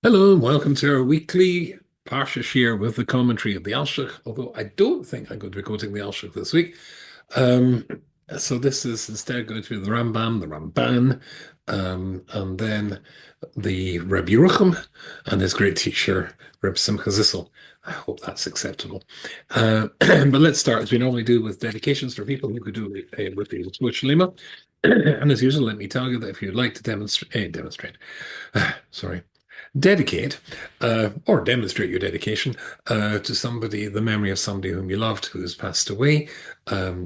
Hello and welcome to our weekly Parsha Shir with the commentary of the Alshich, although I don't think I'm going to be quoting the Alshich this week. Um, so this is instead going to be the Rambam, the Ramban, and then the Rabbi Yerucham and his great teacher, Reb Simcha Zissel. I hope that's acceptable. But let's start, as we normally do, with dedications for people who could do with the Shlema. And as usual, let me tell you that if you'd like to demonstrate, sorry, dedicate or demonstrate your dedication to somebody, the memory of somebody whom you loved who has passed away,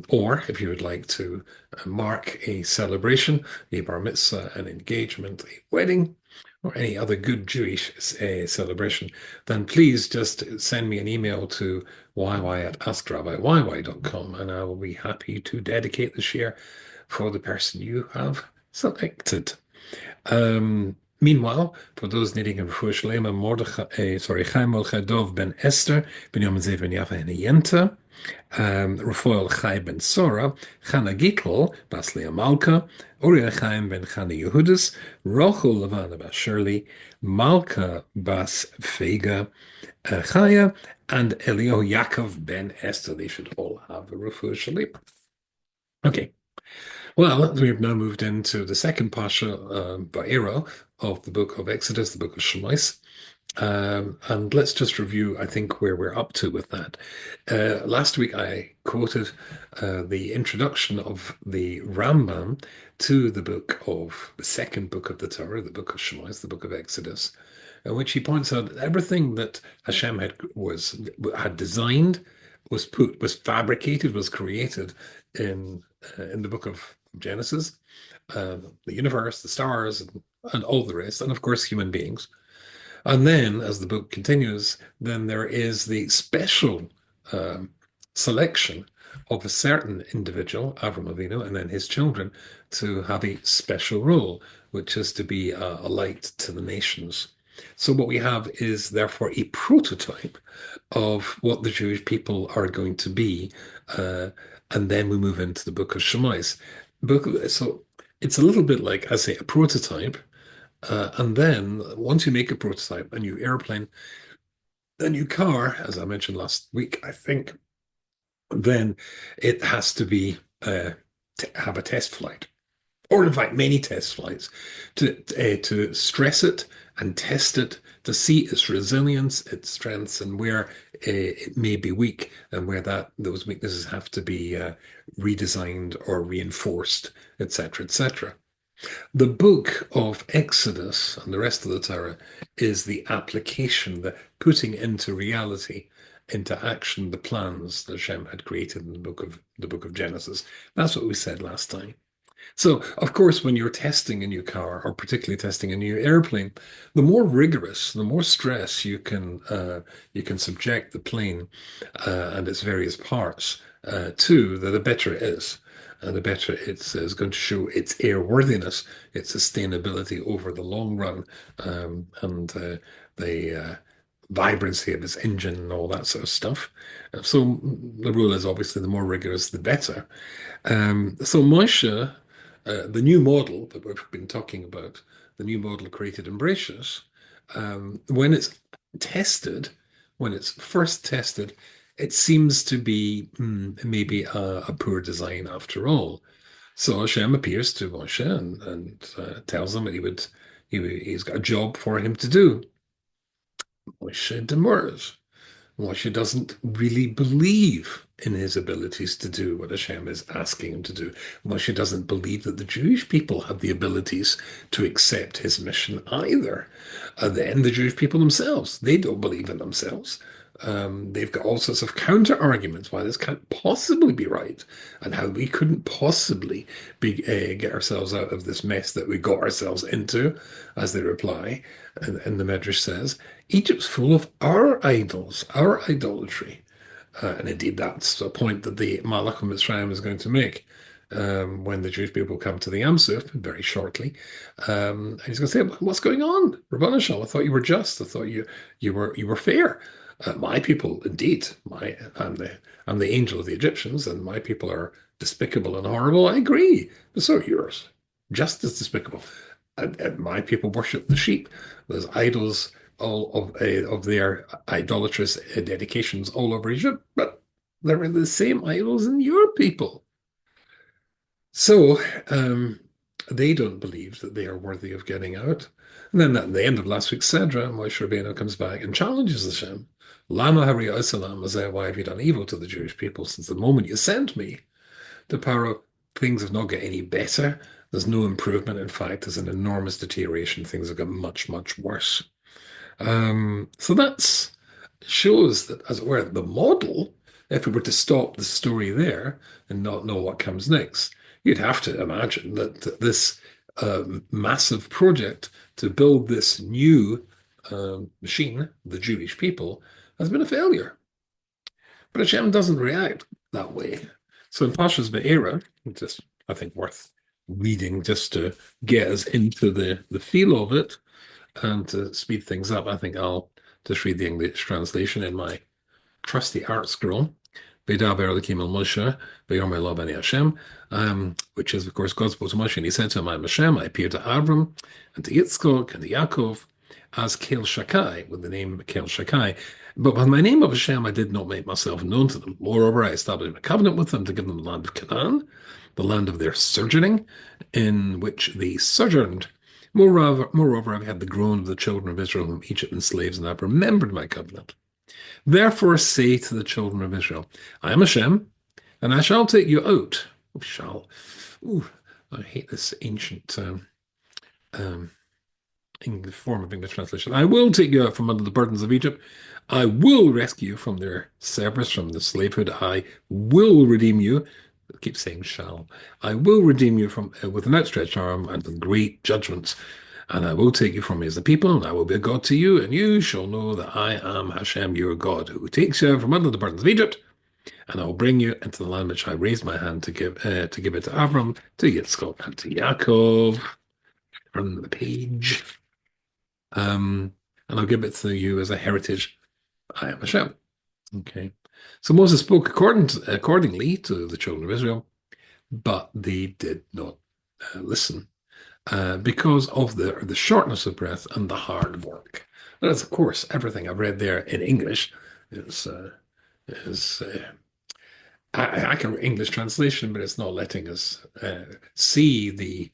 or if you would like to mark a celebration, a bar mitzvah, an engagement, a wedding, or any other good Jewish celebration, then please just send me an email to yy@askrabbiyy.com and I will be happy to dedicate the share for the person you have selected. Meanwhile, for those needing a refuah shlema, Chaim Mordechai Dov ben Esther, ben Yom Zev ben Yafa and Yenta, Rafael Chai ben Sora, Chana Gittel, bas Leah Malka, Uriah Chaim ben Chana Yehudis, Rochel Levana bas Shirley, Malka bas Fega, Chaya, and Elio Yaakov ben Esther. They should all have a refuah shlema. Okay. Well, we've now moved into the second Pasha, Voeiro, of the book of Exodus, the book of Shemais. And let's just review, I think, where we're up to with that. Last week I quoted the introduction of the Rambam to the second book of the Torah, the book of Shemais, the book of Exodus, in which he points out that everything that Hashem had designed, was fabricated, was created in the book of Genesis, the universe, the stars, and all the rest, and of course human beings. And then, as the book continues, then there is the special um, selection of a certain individual, Avram Avinu, and then his children, to have a special role, which is to be a light to the nations. So what we have is therefore a prototype of what the Jewish people are going to be, and then we move into the book of Shemais. So it's a little bit like, I say, a prototype. And then once you make a prototype, a new airplane, a new car, as I mentioned last week, I think, then it has to be to have a test flight, or in fact, many test flights to stress it and test it to see its resilience, its strengths, and where it may be weak, and where those weaknesses have to be redesigned or reinforced, etc., etc. The book of Exodus and the rest of the Torah is the application, the putting into reality, into action, the plans that Hashem had created in the book of Genesis. That's what we said last time. So, of course, when you're testing a new car, or particularly testing a new airplane, the more rigorous, the more stress you can subject the plane and its various parts to, the better it is. And the better it's going to show its airworthiness, its sustainability over the long run, and the vibrancy of its engine and all that sort of stuff. So the rule is obviously the more rigorous, the better. So Moshe, the new model that we've been talking about, the new model created in Bereshit, when it's tested, when it's first tested, it seems to be maybe a poor design after all. So Hashem appears to Moshe and tells him that he's got a job for him to do. Moshe demurs. Moshe doesn't really believe in his abilities to do what Hashem is asking him to do. Moshe doesn't believe that the Jewish people have the abilities to accept his mission either. And then the Jewish people themselves, they don't believe in themselves. They've got all sorts of counter arguments why this can't possibly be right, and how we couldn't possibly get ourselves out of this mess that we got ourselves into, as they reply. And the Medrash says, Egypt's full of our idols, our idolatry. And indeed, that's a point that the Malach of Mitzrayim is going to make when the Jewish people come to the Yam Suf very shortly. And he's going to say, "What's going on, Rabban Shalom? I thought you were just. I thought you were fair. My people, indeed, I'm the angel of the Egyptians, and my people are despicable and horrible. I agree, but so are yours, just as despicable. And my people worship the sheep. There's idols all of their idolatrous dedications all over Egypt, but they're the same idols in your people. So they don't believe that they are worthy of getting out. And then at the end of last week's Sedra, Moshe Rabbeinu comes back and challenges Hashem. Lama hari osalam, why have you done evil to the Jewish people since the moment you sent me to Paro? Things have not got any better. There's no improvement. In fact, there's an enormous deterioration. Things have got much, much worse. So that shows that, as it were, the model, if we were to stop the story there and not know what comes next, you'd have to imagine that this massive project to build this new machine, the Jewish people, has been a failure. But Hashem doesn't react that way. So in Parshas Voeiro, just I think worth reading just to get us into the feel of it and to speed things up, I think I'll just read the English translation in my trusty art scroll. V'daber Elokim el Moshe, v'yomer lo b'nei Hashem, which is, of course, God spoke to Moshe, and he said to him, I am Hashem, I appeared to Avram, and to Yitzchok, and to Yaakov, as Kel Shakai, with the name Kel Shakai. But with my name of Hashem, I did not make myself known to them. Moreover, I established a covenant with them to give them the land of Canaan, the land of their sojourning, in which they sojourned. Moreover, I've had the groan of the children of Israel whom Egypt enslaves, and I've remembered my covenant. Therefore say to the children of Israel, I am Hashem, and I shall take you out. Shall. Ooh, I hate this ancient in the form of English translation. I will take you out from under the burdens of Egypt. I will rescue you from their service, from the slavehood. I will redeem you. I keep saying shall. I will redeem you from with an outstretched arm and with great judgments. And I will take you from me as a people, and I will be a God to you, and you shall know that I am Hashem, your God, who takes you out from under the burdens of Egypt, and I will bring you into the land which I raised my hand to give it to Avram, to Yitzchak, and to Yaakov. Turn the page. And I'll give it to you as a heritage. I am Hashem. Okay. So Moses spoke accordingly to the children of Israel, but they did not listen. Because of the shortness of breath and the hard work. That's, of course, everything I've read there in English is I can read English translation, but it's not letting us see the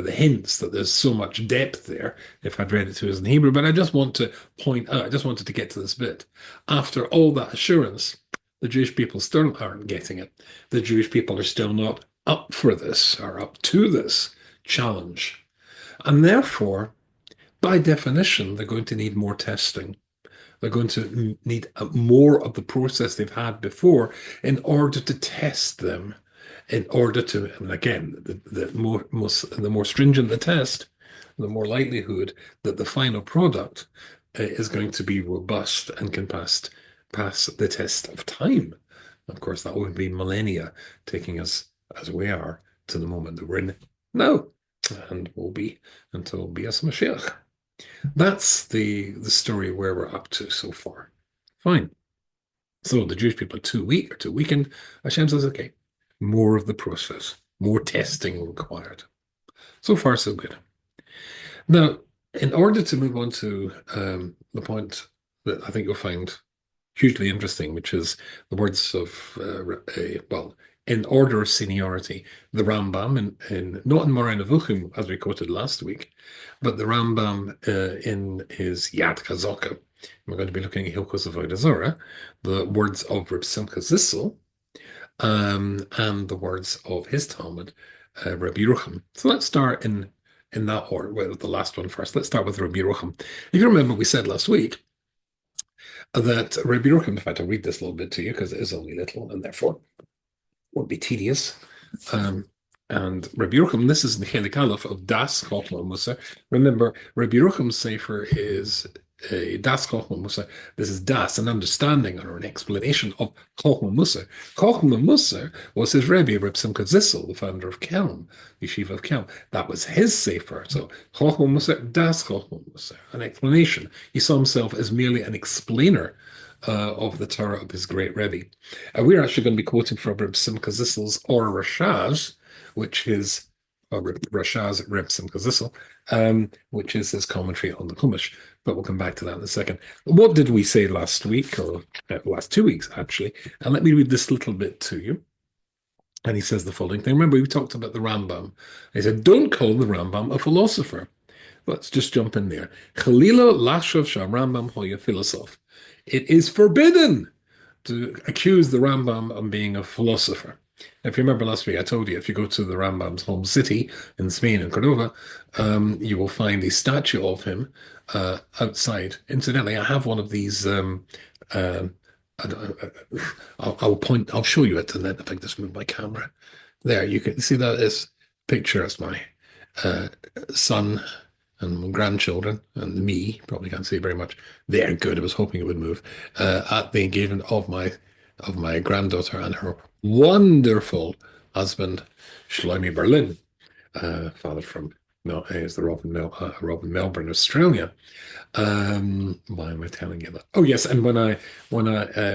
hints that there's so much depth there if I'd read it to us in Hebrew. But I just want to point out, I just wanted to get to this bit. After all that assurance, the Jewish people still aren't getting it. The Jewish people are still not up for this or up to this challenge. And therefore, by definition, they're going to need more testing. They're going to need more of the process they've had before in order to test them, in order to, and again, the more stringent the test, the more likelihood that the final product is going to be robust and can pass the test of time. Of course, that would be millennia, taking us as we are to the moment that we're in now, and will be until Bias Mashiach. That's the story where we're up to so far. Fine. So the Jewish people are too weak or too weakened. Hashem says, okay, more of the process, more testing required. So far, so good. Now, in order to move on to the point that I think you'll find hugely interesting, which is the words of, well, in order of seniority, the Rambam, in not in Moreh Nevuchim, as we quoted last week, but the Rambam in his Yad Chazaka. We're going to be looking at Hilchos Avodah Zarah, the words of Reb Simcha Zissel, and the words of his Talmud, Rabbi Yerucham. So let's start in that order, well, the last one first. Let's start with Rabbi Yerucham. If you remember, we said last week that Rabbi Yerucham, in fact, I'll read this a little bit to you because it is only little, and therefore won't be tedious. And Rabbi Yerucham, this is the Chelik Aleph of Das Chochma Musa. Remember, Rabbi Yerucham's sefer is Das Chochma Musa. This is Das, an understanding or an explanation of Chochma Musa. Chochma Musa was his Rebbe, Reb Simcha Zissel, the founder of Kelm, Yeshiva of Kelm. That was his sefer. So Chochma Musa, Das Chochma Musa, an explanation. He saw himself as merely an explainer of the Torah of his great Rebbe. We're actually going to be quoting from Reb Simcha Zissel's Or Rashaz, which is or Rashaz Reb Simcha Zissel, which is his commentary on the Chumash. But we'll come back to that in a second. What did we say last week, or last 2 weeks, actually? And let me read this little bit to you. And he says the following thing. Remember, we talked about the Rambam. He said, don't call the Rambam a philosopher. Let's just jump in there. Chalila lashav Rambam hoya philosoph. It is forbidden to accuse the Rambam of being a philosopher. If you remember last week, I told you if you go to the Rambam's home city in Spain, in Cordova, you will find a statue of him outside. Incidentally, I have one of these. I'll point. I'll show you it, and then if I just move my camera, there you can see that is picture as my uh, son and grandchildren and me. Probably can't see very much. They're good. I was hoping it would move at the engagement of my granddaughter and her wonderful husband, Shlomi Berlin, father from is the Robin Melbourne, Australia. Why am I telling you that? Oh yes, and when I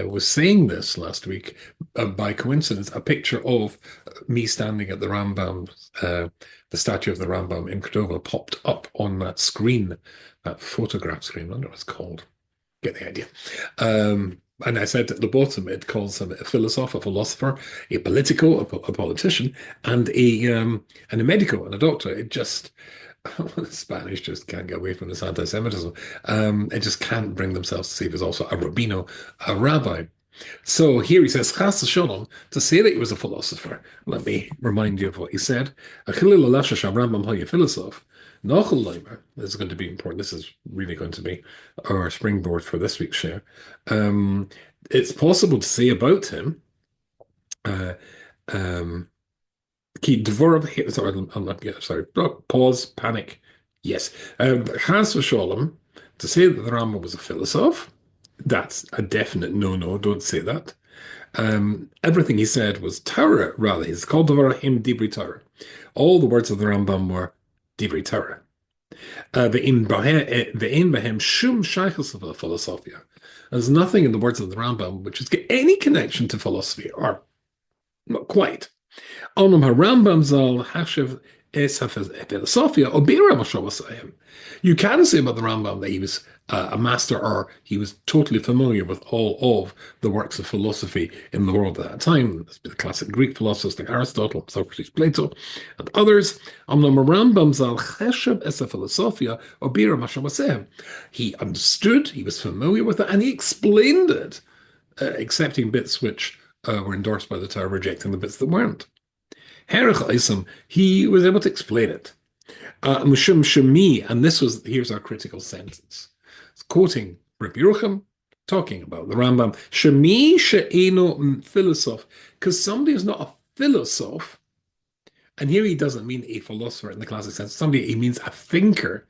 was saying this last week, by coincidence, a picture of me standing at the Rambam, the statue of the Rambam in Cordova, popped up on that screen, that photograph screen. I wonder what it's called. Get the idea. And I said at the bottom, it calls him a philosopher, a politico, a politician, and a medico and a doctor. It just Spanish just can't get away from this anti-Semitism. It just can't bring themselves to see there's also a rabbino, a rabbi. So here he says, Chas Shalom, to say that he was a philosopher. Let me remind you of what he said. Philosoph. This is going to be important. This is really going to be our springboard for this week's share. It's possible to say about him, sorry, pause, panic. Yes. Chas v'sholem, to say that the Rambam was a philosopher, that's a definite no-no. Don't say that. Everything he said was Torah, rather. He's called him Dibri Torah. All the words of the Rambam were Dibri Torah. Ve'in behem shum shaychus of philosophia. There's nothing in the words of the Rambam which has got any connection to philosophy, or not quite. Onum HaRambam zal hashiv es philosophia obira mashavasayim. You can say about the Rambam that he was a master, or he was totally familiar with all of the works of philosophy in the world at that time. The classic Greek philosophers like Aristotle, Socrates, Plato, and others. Onum HaRambam zal hashiv es philosophia obira mashavasayim. He understood, he was familiar with it, and he explained it, accepting bits which were endorsed by the Torah, rejecting the bits that weren't. Herech Isom, he was able to explain it. Mushum Shemi, and here's our critical sentence. It's quoting Rabbi Yerucham, talking about the Rambam. Shemi she'eno philosoph, because somebody who's not a philosoph, and here he doesn't mean a philosopher in the classic sense. He means a thinker.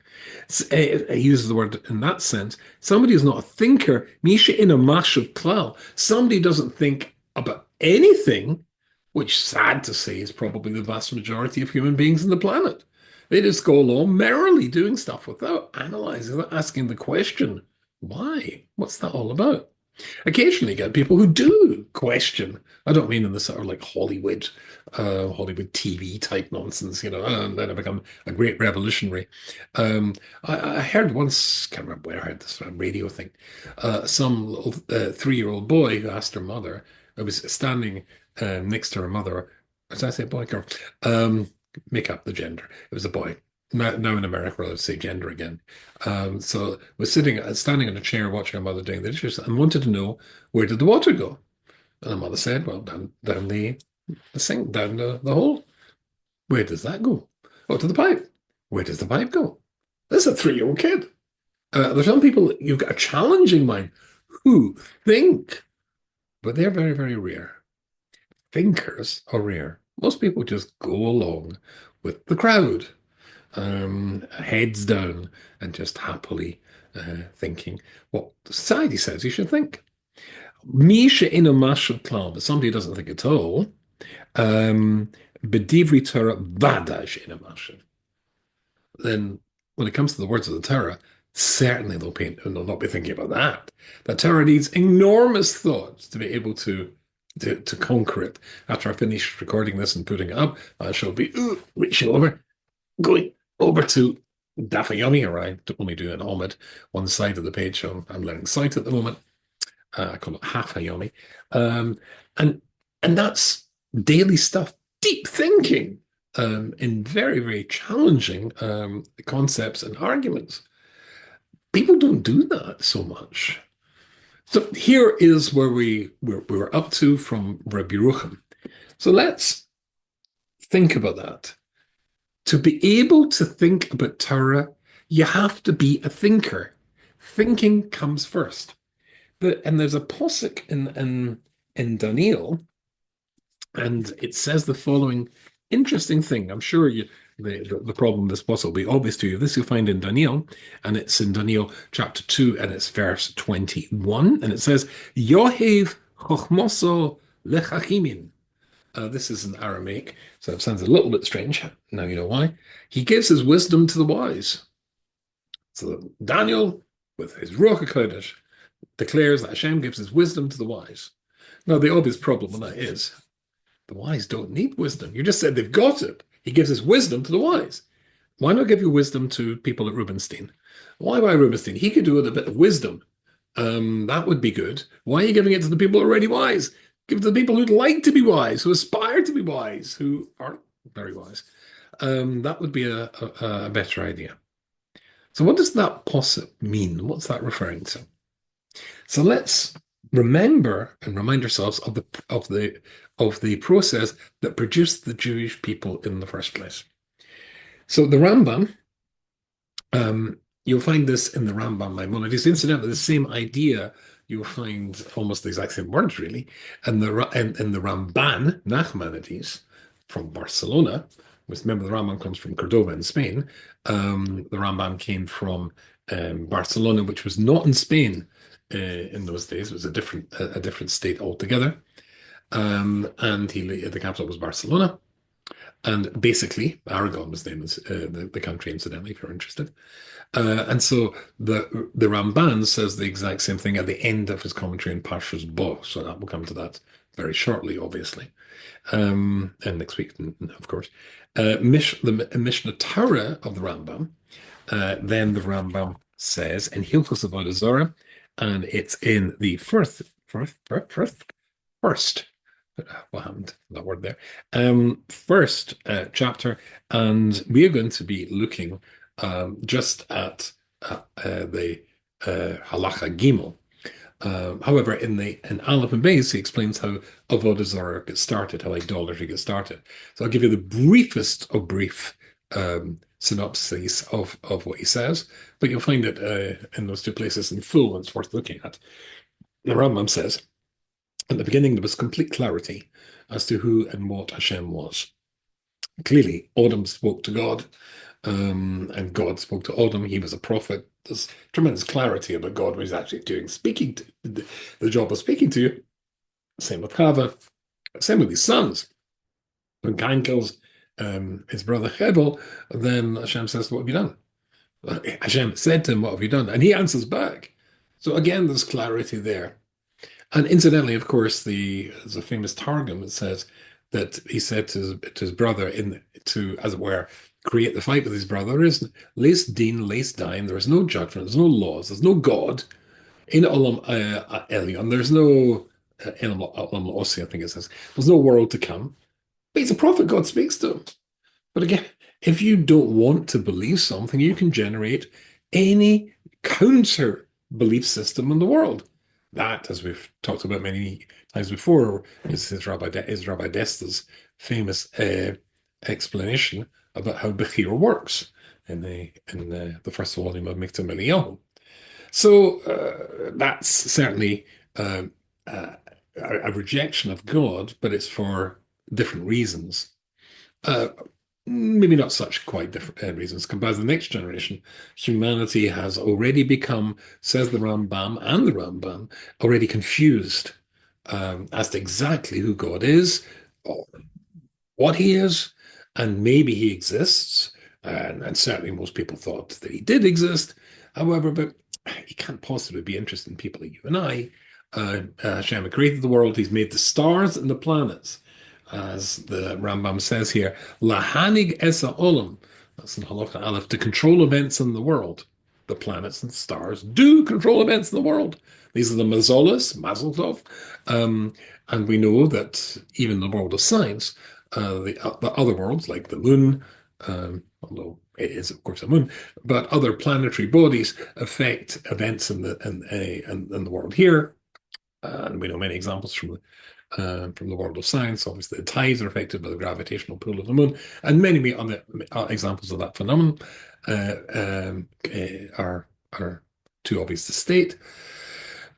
He uses the word in that sense. Somebody who's not a thinker, misha in a mash of klal. Somebody doesn't think about anything, which, sad to say, is probably the vast majority of human beings on the planet. They just go along merrily doing stuff without analyzing, without asking the question, why? What's that all about? Occasionally you get people who do question. I don't mean in the sort of like Hollywood TV type nonsense, and then I become a great revolutionary. I heard once, can't remember where I heard this radio thing, some little 3-year-old boy who asked her mother, I was standing next to her mother, as I say, boy, girl, make up the gender. It was a boy. Now in America, we're allowed to say gender again. So was standing in a chair watching her mother doing the dishes and wanted to know, where did the water go? And her mother said, well, down the sink, down the hole. Where does that go? Oh, to the pipe. Where does the pipe go? This is a 3-year-old kid. There's some people, you've got a challenging mind, who think, but they're very, very rare. Thinkers are rare. Most people just go along with the crowd, heads down, and just happily thinking what society says you should think. Misha in a mashav klal, but somebody doesn't think at all. Bedivri Torah vadash in a mashav. Then, when it comes to the words of the Torah, certainly they'll not be thinking about that. The Torah needs enormous thoughts to be able to to conquer it. After I finish recording this and putting it up, I shall be reaching over, going over to Dafayomi, or I only do an Omid, one side of the page. So I'm learning sight at the moment. I call it half Hayomi. Um, and and that's daily stuff, deep thinking in very, very challenging concepts and arguments. People don't do that so much. So here is where we're up to from Rabbi Rucham. So let's think about that. To be able to think about Torah, you have to be a thinker. Thinking comes first. And there's a posuk in Daniel, and it says the following interesting thing. I'm sure the problem with this posuk will be obvious to you. This you'll find in Daniel, and it's in Daniel chapter 2, and it's verse 21, and it says, Yohev chochmoso lechachimin. This is in Aramaic, so it sounds a little bit strange. Now you know why. He gives his wisdom to the wise. So Daniel, with his Ruach HaKodesh, declares that Hashem gives his wisdom to the wise. Now, the obvious problem with that is the wise don't need wisdom. You just said they've got it. He gives his wisdom to the wise. Why not give your wisdom to people at Rubenstein? Why Rubenstein? He could do with a bit of wisdom. That would be good. Why are you giving it to the people who are already wise? Give it to the people who'd like to be wise, who aspire to be wise, who aren't very wise. That would be a better idea. So what does that posuk mean? What's that referring to? So let's remember and remind ourselves of the process that produced the Jewish people in the first place. So the Rambam, you'll find this in the Rambam Maimonides. Incidentally, the same idea you'll find almost the exact same words, really, and in the Ramban Nachmanides from Barcelona. Remember, the Rambam comes from Cordova in Spain. The Rambam came from Barcelona, which was not in Spain in those days. It was a different state altogether. And the capital was Barcelona. And basically, Aragon was the name of the country, incidentally, if you're interested. And so the Ramban says the exact same thing at the end of his commentary in Parshas Bo. So that we'll come to that very shortly, obviously, and next week, of course. The Mishnah Torah of the Rambam. Then the Rambam says in Hilchos Avodah Zarah, and it's in the first. What happened? That word there. First chapter, and we are going to be looking just at the halacha gimel. However, in Aleph and Beis, he explains how avodah zarah gets started, how idolatry gets started. So I'll give you the briefest of brief synopses of what he says, but you'll find it in those two places in full, and it's worth looking at. The Rambam says, at the beginning, there was complete clarity as to who and what Hashem was. Clearly, Adam spoke to God, and God spoke to Adam. He was a prophet. There's tremendous clarity about God, what he's actually doing, speaking to the job of speaking to you. Same with Chava, same with his sons. When Cain kills his brother Hebel, then Hashem says, "What have you done?" Hashem said to him, "What have you done?" And he answers back. So again, there's clarity there. And incidentally, of course, there's a famous Targum that says that he said to his brother to, as it were, create the fight with his brother. There is leis din, leis dain. There is no judgment. There's no laws. There's no God. In olam elyon. There's no in olam osi, I think it says. There's no world to come. But he's a prophet. God speaks to him. But again, if you don't want to believe something, you can generate any counter belief system in the world. That, as we've talked about many times before, is Rabbi Desta's famous explanation about how Bechir works in the first volume of Miktam Eliyahu. So that's certainly a rejection of God, but it's for different reasons. Maybe not such quite different reasons. Compared to the next generation, humanity has already become, says the Rambam and the Ramban, already confused as to exactly who God is, or what he is, and maybe he exists. And certainly most people thought that he did exist. However, but he can't possibly be interested in people like you and I. Hashem created the world. He's made the stars and the planets, as the Rambam says here. Lahanig esa olam. That's in Halacha Aleph, to control events in the world. The planets and stars do control events in the world. These are the mazolas, Mazel Tov. Um, and we know that even in the world of science, the other worlds, like the moon, although it is, of course, a moon, but other planetary bodies affect events in the world here. And we know many examples from the world of science. Obviously, the tides are affected by the gravitational pull of the moon, and many other examples of that phenomenon are too obvious to state.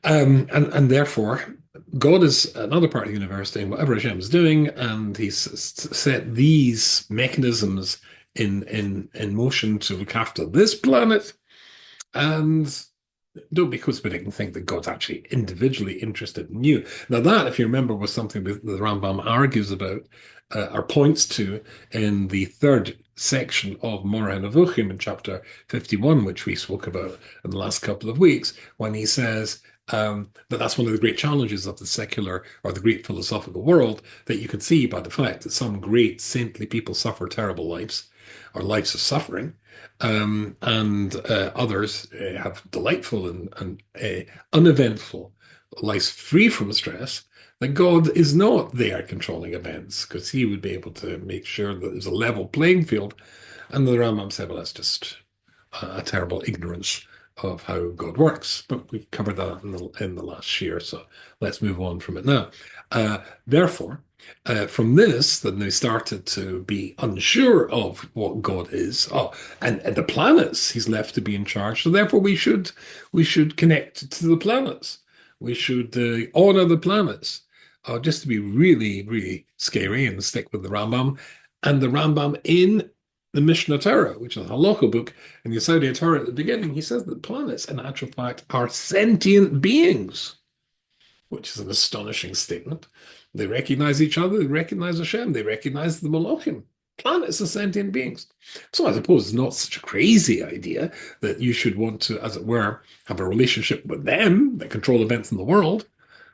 And therefore, God is another part of the universe doing whatever Hashem is doing, and He's set these mechanisms in motion to look after this planet. And don't be conspiracy and think that God's actually individually interested in you. Now, that, if you remember, was something that the Rambam argues about or points to in the third section of Moreh Nevuchim in chapter 51, which we spoke about in the last couple of weeks, when he says that that's one of the great challenges of the secular or the great philosophical world, that you can see by the fact that some great saintly people suffer terrible lives or lives of suffering, and others have delightful and uneventful lives free from stress, that God is not there controlling events because he would be able to make sure that there's a level playing field. And the Rambam said, well, that's just a terrible ignorance of how God works. But we've covered that in the last year, so let's move on from it now. Therefore, from this, then they started to be unsure of what God is. Oh, and the planets, he's left to be in charge. So therefore, we should connect to the planets. We should honor the planets. Just to be really, really scary and stick with the Rambam. And the Rambam in the Mishnah Torah, which is a halacha book, in the Saudi Torah at the beginning, he says that planets, in actual fact, are sentient beings, which is an astonishing statement. They recognize each other, they recognize Hashem, they recognize the Malachim. Planets are sentient beings. So I suppose it's not such a crazy idea that you should want to, as it were, have a relationship with them that control events in the world.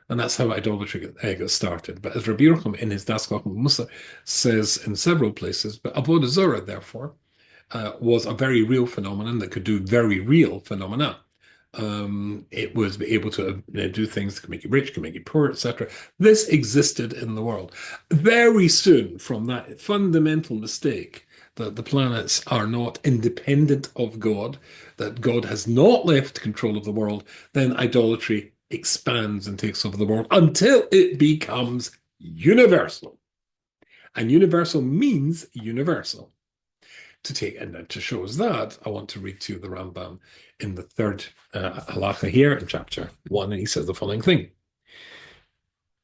And that's how idolatry got started. But as Rabbi Yerucham in his Das Chacham Musa says in several places, but Avodah Zarah, therefore, was a very real phenomenon that could do very real phenomena. It was able to do things that can make you rich, can make you poor, etc. This existed in the world. Very soon from that fundamental mistake that the planets are not independent of God, that God has not left control of the world, then idolatry expands and takes over the world until it becomes universal. And universal means universal. And to show us that, I want to read to you the Rambam in the third halacha here in chapter 1, and he says the following thing.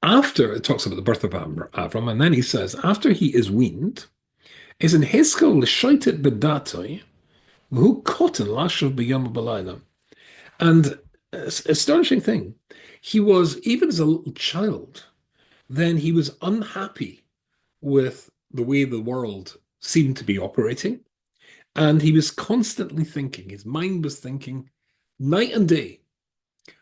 After it talks about the birth of Avram, and then he says, after he is weaned, is in hiskel l'shoitet bedatoi, who cotton lashav b'yom b'layla. And astonishing thing, he was, even as a little child, then he was unhappy with the way the world seemed to be operating. And he was constantly thinking, his mind was thinking night and day.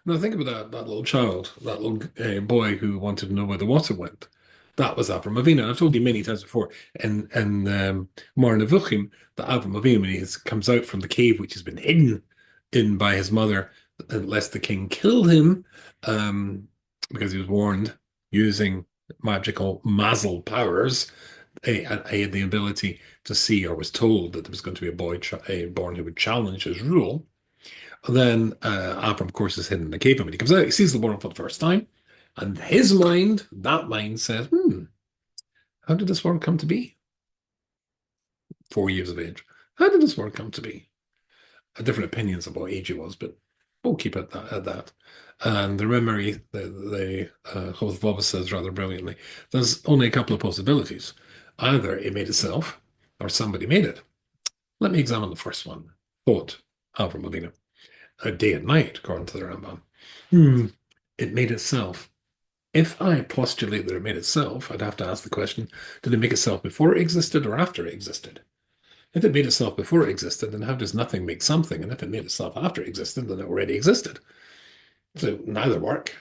Now think about that little child, that little boy who wanted to know where the water went. That was Avram Avinu. I've told you many times before in Moreh Nevuchim that Avram Avinu, when he comes out from the cave, which has been hidden in by his mother, lest the king kill him, because he was warned using magical mazel powers. He had the ability to see, or was told that there was going to be a boy born who would challenge his rule. Then Abram, of course, is hidden in the cave. And when he comes out, he sees the world for the first time. And his mind, that mind says, how did this world come to be? 4 years of age. How did this world come to be? Different opinions of what age he was, but we'll keep it at that. And the memory, the Chovos says rather brilliantly, there's only a couple of possibilities. Either it made itself, or somebody made it. Let me examine the first one. Thought Avram Avinu. Day and night, according to the Rambam. It made itself. If I postulate that it made itself, I'd have to ask the question, did it make itself before it existed or after it existed? If it made itself before it existed, then how does nothing make something? And if it made itself after it existed, then it already existed. So neither work.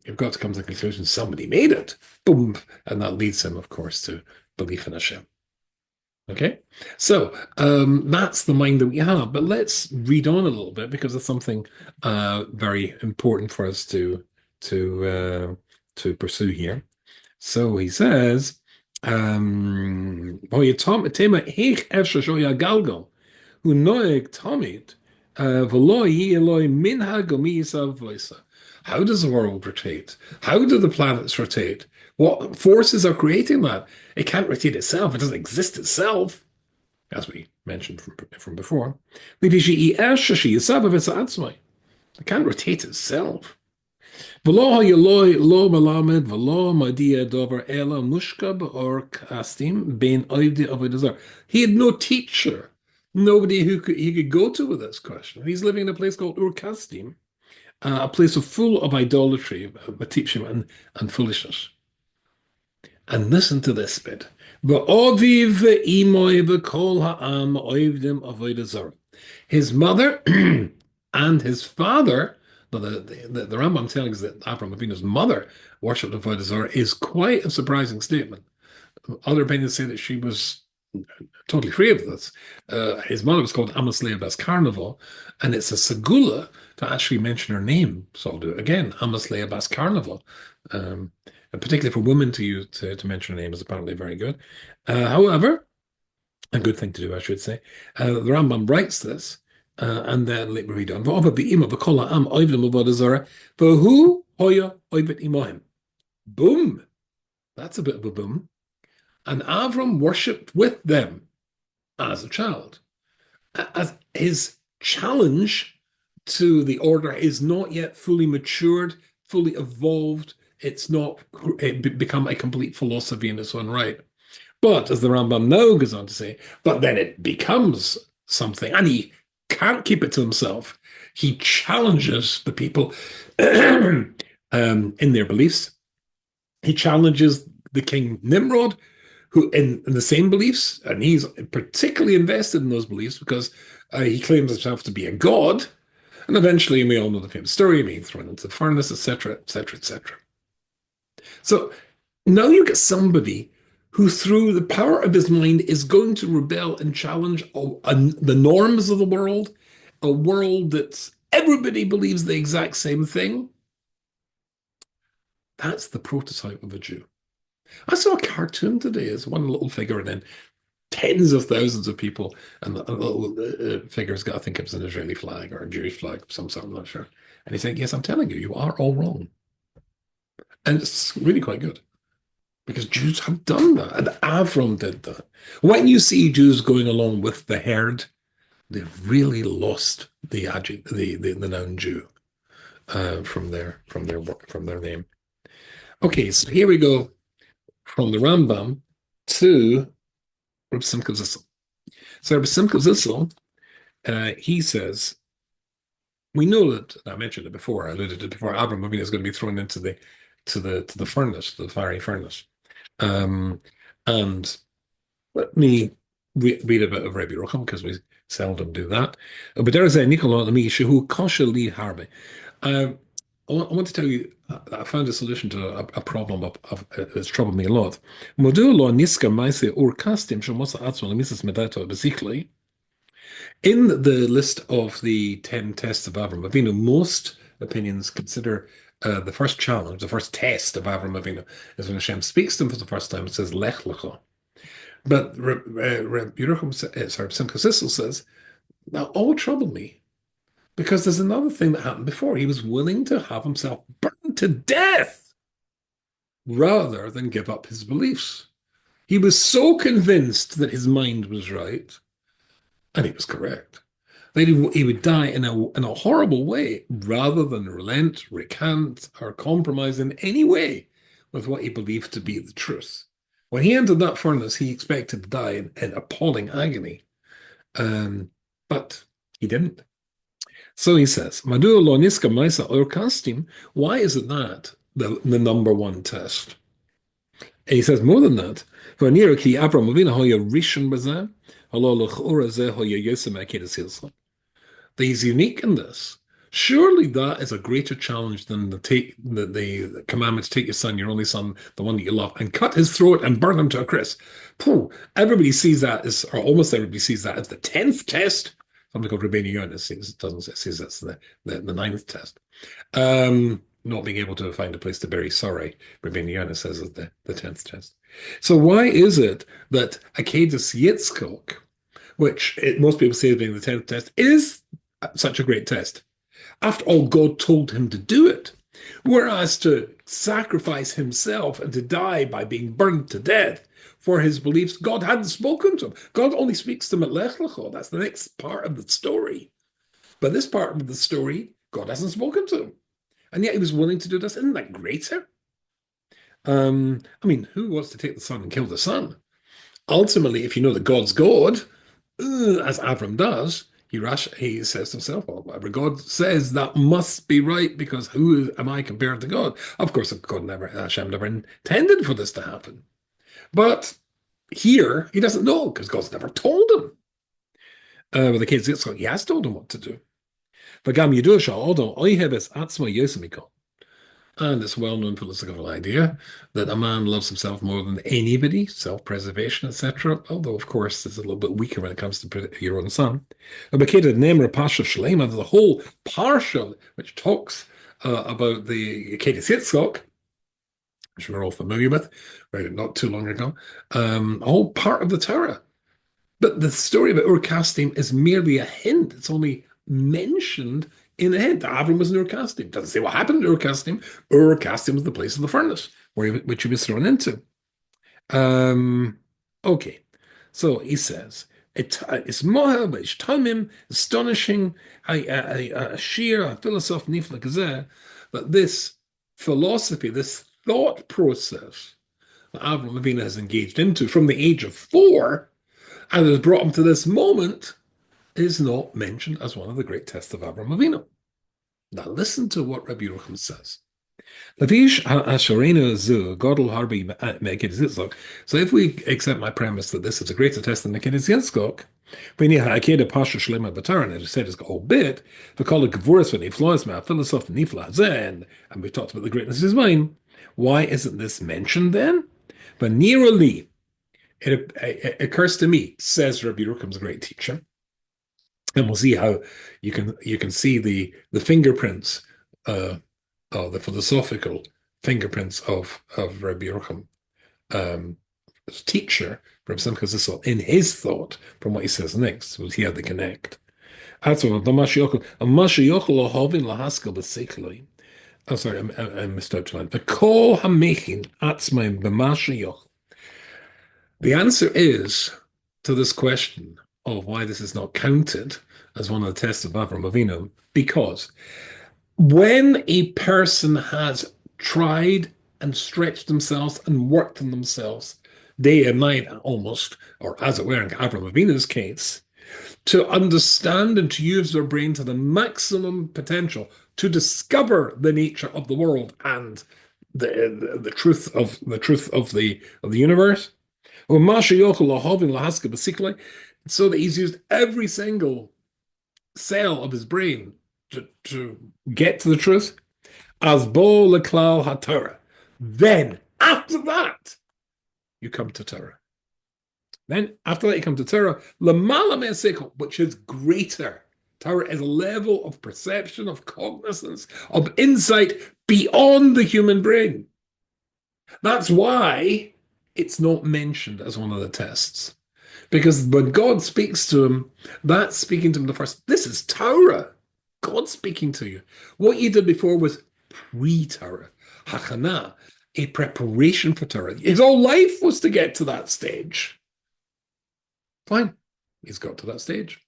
you've got to come to the conclusion somebody made it. Boom. And that leads him, of course, to belief in Hashem. Okay, so that's the mind that we have. But let's read on a little bit because it's something very important for us to pursue here. So he says, who noeg tamid, v'lo yi eloi minhag u'miyisav v'isa. How does the world rotate? How do the planets rotate? What forces are creating that? It can't rotate itself. It doesn't exist itself, as we mentioned from before. It can't rotate itself. He had no teacher, nobody who he could go to with this question. He's living in a place called Ur Kasdim, a place full of idolatry, teaching and foolishness. And listen to this bit. His mother and his father, the Rambam telling us that Avram Avinu's mother worshipped Avodah Zarah is quite a surprising statement. Other opinions say that she was totally free of this. His mother was called Amasleah Bas Carnival, and it's a segula to actually mention her name. So I'll do it again, Amasleah Bas Carnival. And particularly for women to use to mention her name is apparently very good. However, a good thing to do, I should say. The Rambam writes this, and then let me read on. Boom. That's a bit of a boom. And Avram worshipped with them as a child. As his challenge to the order is not yet fully matured, fully evolved. It's not become a complete philosophy in its own right. But as the Rambam now goes on to say, but then it becomes something, and he can't keep it to himself. He challenges the people in their beliefs. He challenges the king Nimrod, who in the same beliefs, and he's particularly invested in those beliefs because he claims himself to be a god. And eventually, we all know the famous story, being thrown into the furnace, etc., etc., etc. So now you get somebody who, through the power of his mind, is going to rebel and challenge the norms of the world, a world that everybody believes the exact same thing. That's the prototype of a Jew. I saw a cartoon today as one little figure, and then tens of thousands of people, and the little figure's got, I think it was an Israeli flag or a Jewish flag of some sort, I'm not sure. And he's saying, yes, I'm telling you, you are all wrong. And it's really quite good because Jews have done that. And Avram did that. When you see Jews going along with the herd, they've really lost the noun Jew from their name. Okay, so here we go from the Rambam to Reb Simcha Zissel. So Reb Simcha Zissel, he says, we know that I mentioned it before. I alluded to it before. Avram Avinu is going to be thrown into the furnace, the fiery furnace. And let me read a bit of Rabbi Rucham because we seldom do that. I want to tell you, I found a solution to a problem that's troubled me a lot. In the list of the 10 tests of Avram Avinu, most opinions consider the first challenge, the first test of Avram Avinu, is when Hashem speaks to him for the first time. It says Lech Lecha. But Simcha Zissel says that all troubled me because there's another thing that happened before. He was willing to have himself burned to death rather than give up his beliefs. He was so convinced that his mind was right, and he was correct, that he would die in a horrible way rather than relent, recant, or compromise in any way with what he believed to be the truth. When he entered that furnace, he expected to die in appalling agony, but he didn't. So he says, why is it that the number one test? And he says more than that. He's unique in this Surely that is a greater challenge than the commandment to take your son, your only son, the one that you love, and cut his throat and burn him to a crisp. Phew, everybody sees that as, or almost everybody sees that as the 10th test. Something called Rabbeinu Yonah doesn't say, says that's the ninth test. Not being able to find a place to bury sorry, Rabbeinu Yonah says is the 10th test. So why is it that Akedas Yitzchok, which most people say is being the 10th test, is such a great test? After all, God told him to do it. Whereas to sacrifice himself and to die by being burned to death for his beliefs, God hadn't spoken to him. God only speaks to him at Lech Lecho. That's the next part of the story. But this part of the story, God hasn't spoken to him. And yet he was willing to do this. Isn't that greater? I mean, who wants to take the son and kill the son? Ultimately, if you know that God's God, as Abram does, he says to himself, well, whatever God says, that must be right, because who am I compared to God? Of course, Hashem never intended for this to happen. But here, he doesn't know, because God's never told him. With the kids, he has told him what to do. And it's a well-known philosophical idea that a man loves himself more than anybody, self-preservation, etc. Although, of course, it's a little bit weaker when it comes to your own son. There's a whole parsha which talks about the Akedas Yitzchok, which we're all familiar with, right? Not too long ago. A whole part of the Torah. But the story about Ur-Kasdim is merely a hint. It's only mentioned in a hint. Avram was in Ur-Kasdim. Doesn't say what happened to Ur-Kasdim. Ur-Kasdim was the place of the furnace which he was thrown into. Okay, so he says it's mohel tamim, astonishing, a sheer, a philosoph nifla gazeh, that this philosophy, this thought process that Avram Avinu has engaged into from the age of 4 and has brought him to this moment is not mentioned as one of the great tests of Avram Avinu. Now listen to what Rabbi Yerucham says. So if we accept my premise that this is a greater test than Akedas Yitzchok, and as I said, it's got a whole bit, and we talked about the greatness of his mind, why isn't this mentioned then? But nearly, it occurs to me, says Rabbi Yerucham's a great teacher, and we'll see how you can see the fingerprints, the philosophical fingerprints of Rabbi Yerucham, teacher, Rabbi Simcha Zissel, in his thought from what he says next. So he had to connect. Oh, sorry, I missed out line. The answer is to this question of why this is not counted as one of the tests of Avram Avinu, because when a person has tried and stretched themselves and worked on themselves day and night almost, or as it were in Avram Avinu's case, to understand and to use their brain to the maximum potential to discover the nature of the world and the truth of the universe, so that he's used every single cell of his brain to get to the truth, as bo leklal haTorah. Then, after that, you come to Torah. Then, after that, you come to Torah, lamala me'aseichel, which is greater. Torah is a level of perception, of cognizance, of insight beyond the human brain. That's why it's not mentioned as one of the tests. Because when God speaks to him, that's speaking to him the first. This is Torah. God's speaking to you. What you did before was pre-Torah, hachana, a preparation for Torah. His whole life was to get to that stage. Fine, he's got to that stage.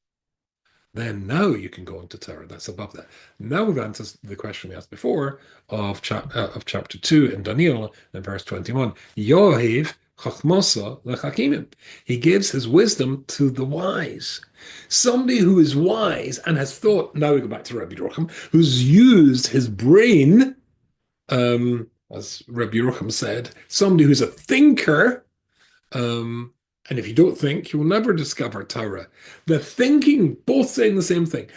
Then now you can go into Torah. That's above that. Now we've answered the question we asked before of chapter 2 in Daniel in verse 21. Yohev chachmasa lechakimim. He gives his wisdom to the wise. Somebody who is wise and has thought, now we go back to Rabbi Yerucham, who's used his brain, as Rabbi Yerucham said, somebody who's a thinker, And if you don't think, you will never discover Torah. The thinking, both saying the same thing,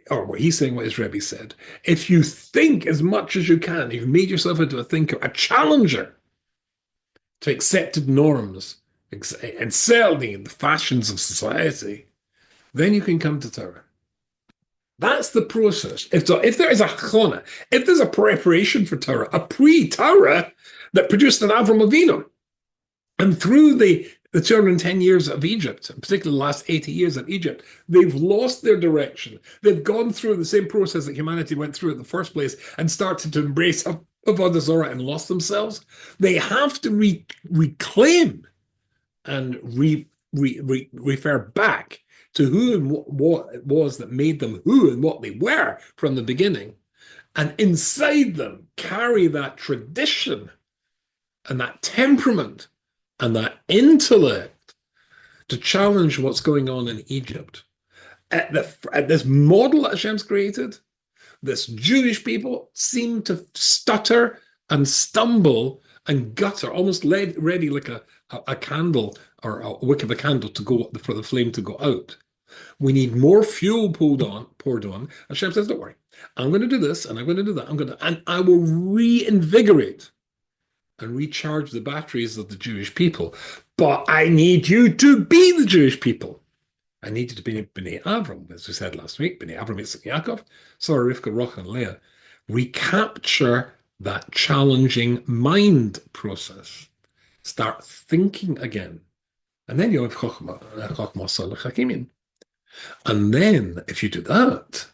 or what he's saying, what his Rebbe said. If you think as much as you can, you've made yourself into a thinker, a challenger to accepted norms, and certainly in the fashions of society, then you can come to Torah. That's the process. If there is a chona, if there's a preparation for Torah, a pre-Torah that produced an Avram Avinu, and through the 210 years of Egypt, and particularly the last 80 years of Egypt, they've lost their direction. They've gone through the same process that humanity went through in the first place and started to embrace Avodah Zorah and lost themselves. They have to reclaim and refer back to who and what it was that made them who and what they were from the beginning. And inside them, carry that tradition and that temperament and that intellect to challenge what's going on in Egypt. At this model that Hashem's created, this Jewish people seem to stutter and stumble and gutter, almost ready like a candle or a wick of a candle to go for the flame to go out. We need more fuel poured on. Hashem says, don't worry. I'm going to do this and I'm going to do that. And I will reinvigorate and recharge the batteries of the Jewish people. But I need you to be the Jewish people. I need you to be B'nai Avram, as we said last week, B'nai Avram, Yitzchak, Yaakov, Sarah, Rivka, Roch, and Leah. Recapture that challenging mind process. Start thinking again. And then you have Chokhmah, Salach, Hakimin. And then, if you do that,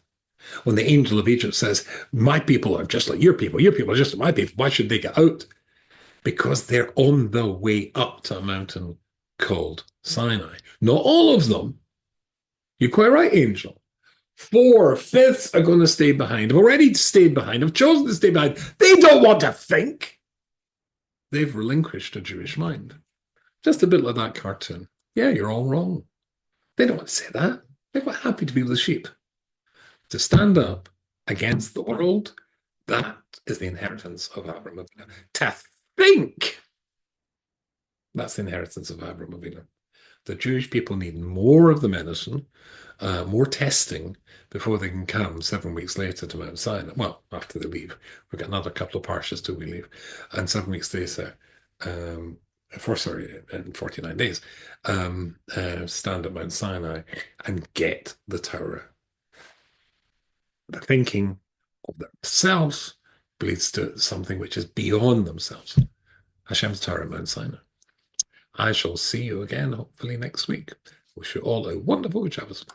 when the angel of Egypt says, my people are just like your people are just like my people, why should they get out? Because they're on the way up to a mountain called Sinai. Not all of them. You're quite right, Angel. 4/5 are going to stay behind. Have already stayed behind. Have chosen to stay behind. They don't want to think. They've relinquished a Jewish mind. Just a bit like that cartoon. Yeah, you're all wrong. They don't want to say that. They're quite happy to be with the sheep. To stand up against the world, that is the inheritance of Avram Avinu. To think, that's the inheritance of Avram Avinu. The Jewish people need more of the medicine, more testing before they can come 7 weeks later to Mount Sinai. Well, after they leave, we've got another couple of parshas till we leave, and 7 weeks later, in 49 days, stand at Mount Sinai and get the Torah. The thinking of themselves leads to something which is beyond themselves. Hashem's Torah, Mount Sinai. I shall see you again, hopefully next week. Wish you all a wonderful Shabbos.